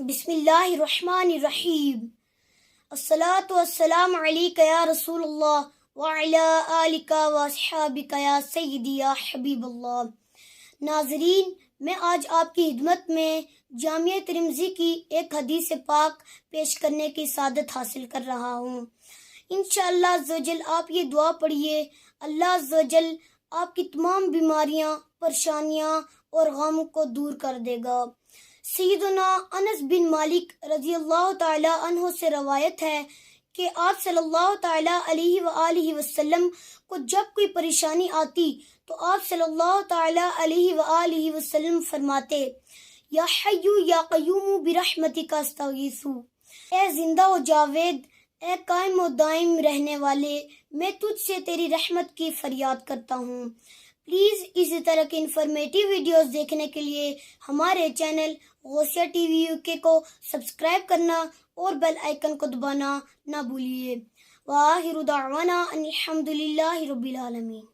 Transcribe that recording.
بسم اللہ الرحمن الرحیم۔ الصلاۃ والسلام علیک یا رسول اللہ وعلی آلک واصحابک یا سیدی یا حبیب اللہ۔ ناظرین، میں آج آپ کی خدمت میں جامعہ ترمذی کی ایک حدیث پاک پیش کرنے کی سعادت حاصل کر رہا ہوں۔ انشاءاللہ عزوجل آپ یہ دعا پڑھیے، اللہ عزوجل آپ کی تمام بیماریاں، پریشانیاں اور غم کو دور کر دے گا۔ سیدنا انس بن مالک رضی اللہ تعالی عنہ سے روایت ہے کہ آپ صلی اللہ تعالی علیہ وآلہ وسلم کو جب کوئی پریشانی آتی تو آپ صلی اللہ تعالی علیہ وآلہ وسلم فرماتے، یا حیو یا قیوم برحمتک استغیث، اے زندہ و جاوید، اے قائم و دائم رہنے والے، میں تجھ سے تیری رحمت کی فریاد کرتا ہوں۔ پلیز اسی طرح کی انفارمیٹیو ویڈیوز دیکھنے کے لیے ہمارے چینل غوثیہ ٹی وی UK کو سبسکرائب کرنا اور بیل آئیکن کو دبانا نہ بھولیے۔ وآخر دعوانا ان الحمد للہ رب العالمین۔